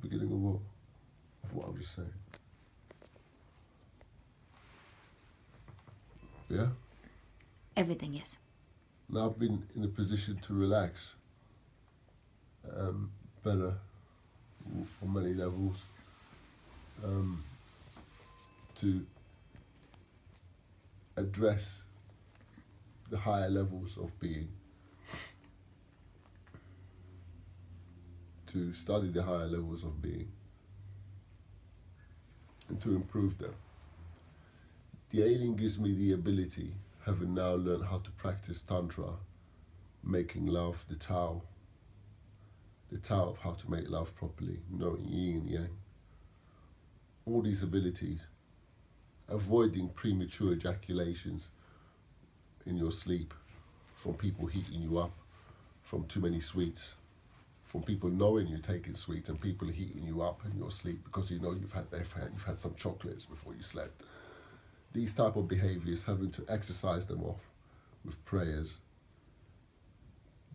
Beginning of what? Of what I was just saying. Yeah? Everything, yes. Now I've been in a position to relax better on many levels, to address the higher levels of being, to study the higher levels of being, and to improve them. The alien gives me the ability, having now learned how to practice Tantra, making love, the Tao of how to make love properly, knowing yin and yang. All these abilities, avoiding premature ejaculations in your sleep, from people heating you up, from too many sweets, from people knowing you're taking sweets and people heating you up in your sleep because you know you've had some chocolates before you slept. These type of behaviors, having to exercise them off with prayers.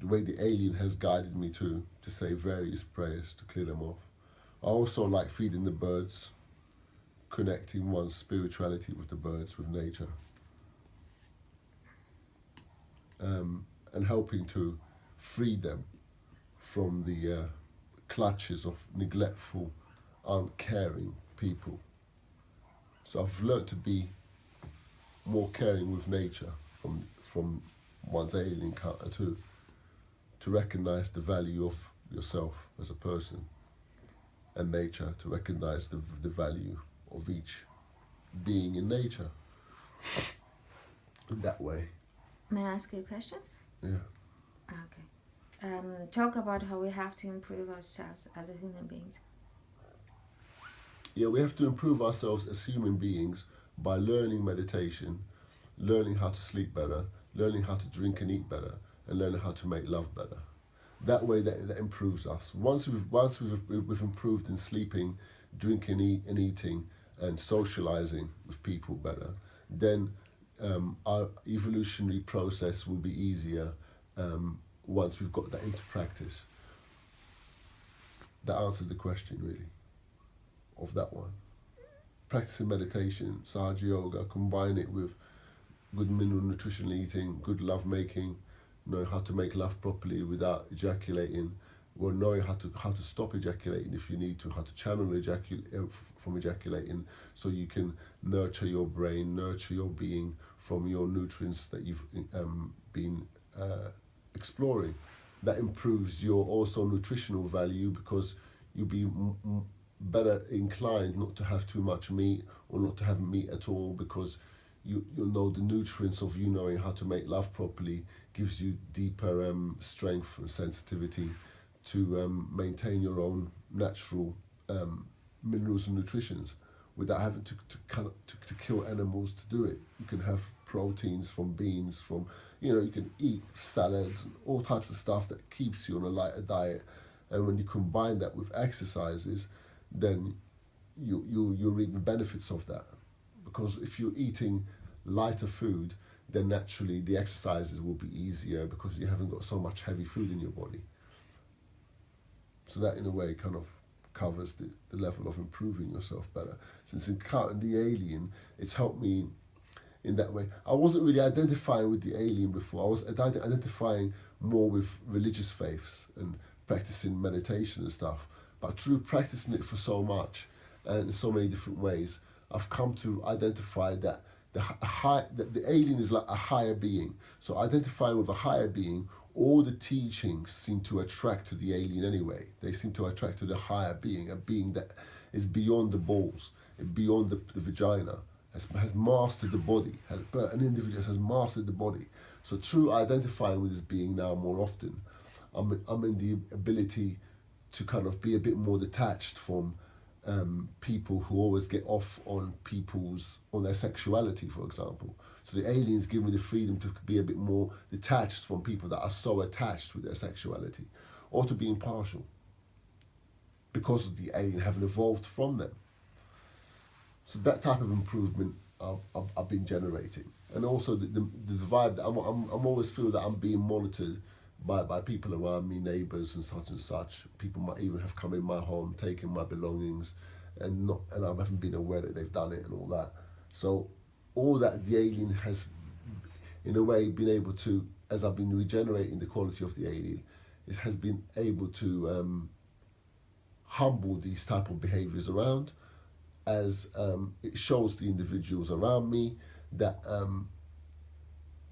The way the alien has guided me to say various prayers to clear them off. I also like feeding the birds, connecting one's spirituality with the birds, with nature, and helping to free them from the clutches of neglectful, uncaring people. So I've learned to be more caring with nature from one's alien encounter to recognize the value of yourself as a person, and nature, to recognize the value of each being in nature. In that way. May I ask you a question? Yeah. Okay. Talk about how we have to improve ourselves as a human beings. Yeah, we have to improve ourselves as human beings by learning meditation, learning how to sleep better, learning how to drink and eat better, and learning how to make love better. That way, that improves us. Once we've improved in sleeping, drinking, and eating, and socializing with people better, then our evolutionary process will be easier once we've got that into practice. That answers the question, really, of that one. Practicing meditation, Sahaja Yoga, combine it with good mineral nutritional eating, good love making, knowing how to make love properly without ejaculating, or knowing how to stop ejaculating if you need to, how to channel from ejaculating, so you can nurture your brain, nurture your being from your nutrients that you've been exploring. That improves your also nutritional value, because you'll be better inclined not to have too much meat or not to have meat at all, because you'll know the nutrients of you knowing how to make love properly gives you deeper strength and sensitivity to maintain your own natural minerals and nutritions without having to kill animals to do it. You can have proteins from beans, from you can eat salads, all types of stuff that keeps you on a lighter diet. And when you combine that with exercises, then you reap the benefits of that. Because if you're eating lighter food, then naturally the exercises will be easier because you haven't got so much heavy food in your body. So that in a way kind of covers the level of improving yourself better. Since encountering the alien, it's helped me in that way. I wasn't really identifying with the alien before. I was identifying more with religious faiths and practicing meditation and stuff. But through practicing it for so much and in so many different ways, I've come to identify that the alien is like a higher being. So identifying with a higher being, all the teachings seem to attract to the alien anyway. They seem to attract to the higher being, a being that is beyond the balls, beyond the vagina, has mastered the body, an individual has mastered the body. So through identifying with this being now more often, I'm in the ability to kind of be a bit more detached from people who always get off on their sexuality, for example. So the aliens give me the freedom to be a bit more detached from people that are so attached with their sexuality, or to be impartial, because of the alien having evolved from them. So that type of improvement I've been generating, and also the vibe that I'm always feel that I'm being monitored by people around me, neighbours and such. People might even have come in my home, taken my belongings, and I haven't been aware that they've done it and all that. So all that the alien has, in a way, been able to, as I've been regenerating the quality of the alien, it has been able to humble these type of behaviours around, as it shows the individuals around me that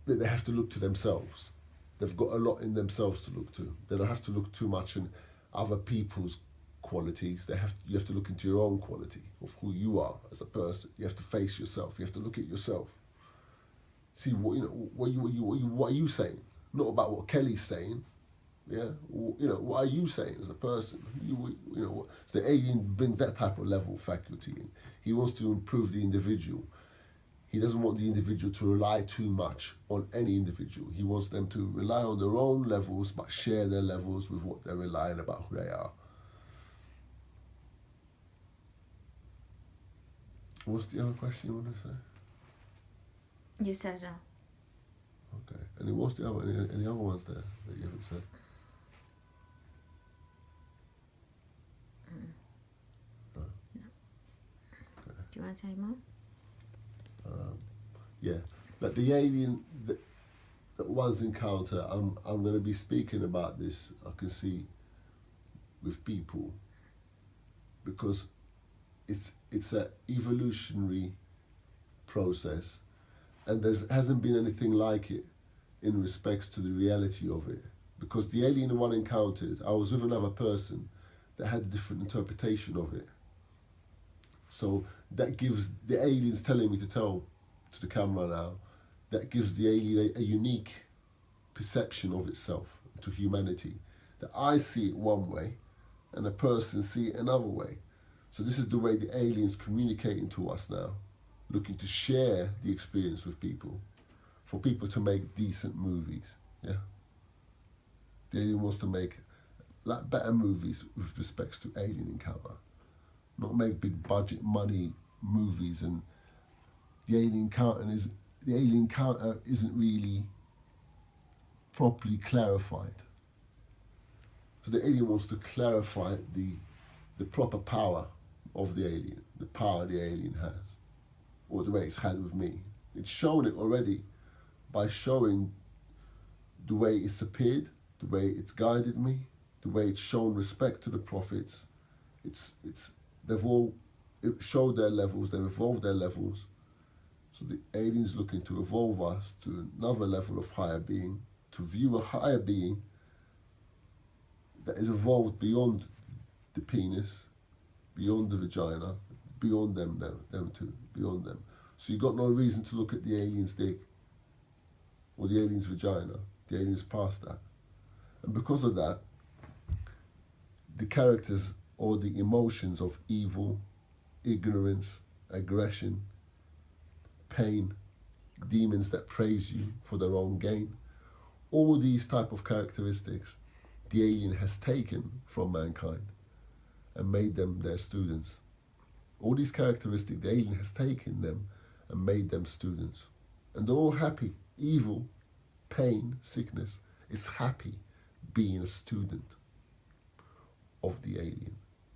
that they have to look to themselves. They've got a lot in themselves to look to. They don't have to look too much in other people's qualities. You have to look into your own quality of who you are as a person. You have to face yourself. You have to look at yourself. See what are you saying? Not about what Kelly's saying. Yeah, what are you saying as a person? The alien brings that type of level of faculty in. He wants to improve the individual. He doesn't want the individual to rely too much on any individual. He wants them to rely on their own levels, but share their levels with what they're relying about who they are. What's the other question you want to say? You said it all. Okay. And what's the other? Any other ones there that you haven't said? No. Okay. Do you want to say more? Yeah, but the alien that one's encounter, I'm going to be speaking about this. I can see with people, because it's a evolutionary process, and there hasn't been anything like it in respects to the reality of it. Because the alien one encountered, I was with another person that had a different interpretation of it. So that gives the aliens telling me to tell to the camera now, that gives the alien a unique perception of itself, to humanity. That I see it one way and a person see it another way. So this is the way the alien's communicating to us now, looking to share the experience with people, for people to make decent movies. Yeah. The alien wants to make like better movies with respects to alien encounter. Not make big budget money movies, and the alien encounter isn't really properly clarified. So the alien wants to clarify the proper power of the alien, the power the alien has, or the way it's had with me. It's shown it already by showing the way it's appeared, the way it's guided me, the way it's shown respect to the prophets. They've all showed their levels, they've evolved their levels. So the alien's looking to evolve us to another level of higher being, to view a higher being that is evolved beyond the penis, beyond the vagina, beyond them two, beyond them. So you've got no reason to look at the alien's dick or the alien's vagina. The alien's past that. And because of that, the characters or the emotions of evil, ignorance, aggression, pain, demons that praise you for their own gain, all these type of characteristics the alien has taken from mankind and made them their students. All these characteristics, the alien has taken them and made them students. And they're all happy. Evil, pain, sickness is happy being a student of the alien.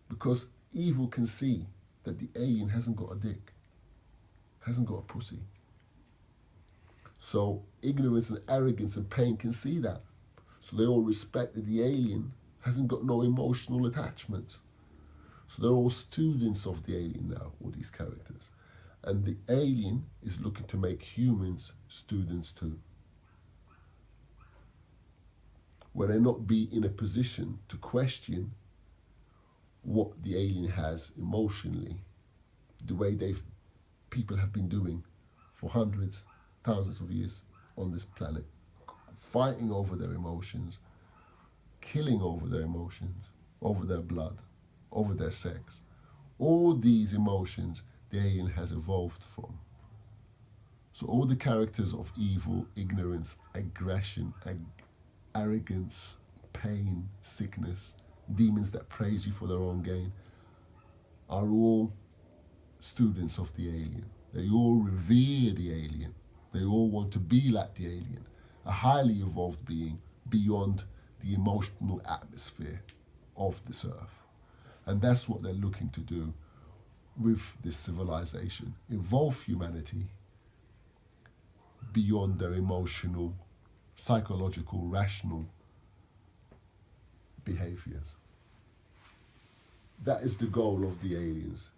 Because evil can see that the alien hasn't got a dick, hasn't got a pussy. So ignorance and arrogance and pain can see that. So they all respect that the alien hasn't got no emotional attachments. So they're all students of the alien now, all these characters. And the alien is looking to make humans students too. Where they not be in a position to question what the alien has emotionally, the way people have been doing for hundreds, thousands of years on this planet, fighting over their emotions, killing over their emotions, over their blood, over their sex. All these emotions the alien has evolved from. So all the characters of evil, ignorance, aggression, arrogance, pain, sickness, demons that praise you for their own gain, are all students of the alien. They all revere the alien. They all want to be like the alien, a highly evolved being, beyond the emotional atmosphere of this earth. And that's what they're looking to do with this civilization. Evolve humanity beyond their emotional, psychological, rational behaviors. That is the goal of the aliens.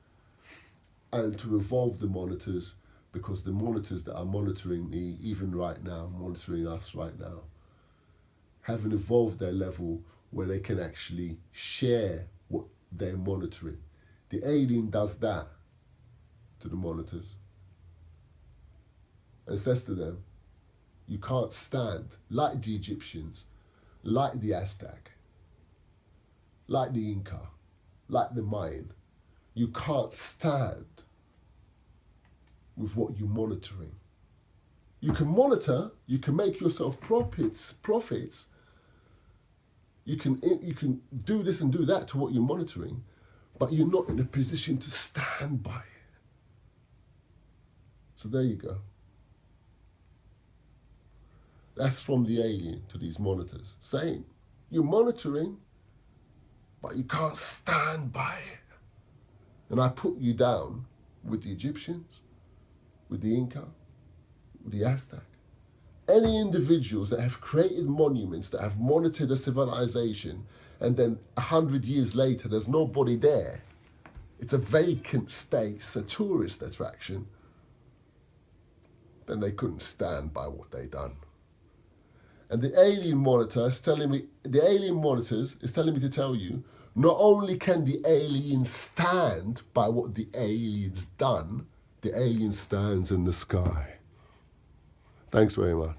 And to evolve the monitors, because the monitors that are monitoring me, even right now, monitoring us right now, haven't evolved their level where they can actually share what they're monitoring. The alien does that to the monitors and says to them, you can't stand, like the Egyptians, like the Aztec, like the Inca, like the Mayan, you can't stand with what you're monitoring. You can monitor, you can make yourself profits. You can do this and do that to what you're monitoring, but you're not in a position to stand by it. So there you go. That's from the alien to these monitors, saying, you're monitoring, but you can't stand by it. And I put you down with the Egyptians, with the Inca, with the Aztec. Any individuals that have created monuments, that have monitored a civilization, and then 100 years later, there's nobody there. It's a vacant space, a tourist attraction. Then they couldn't stand by what they done. And the alien monitor is telling me, the alien monitors is telling me to tell you, not only can the alien stand by what the alien's done, the alien stands in the sky. Thanks very much.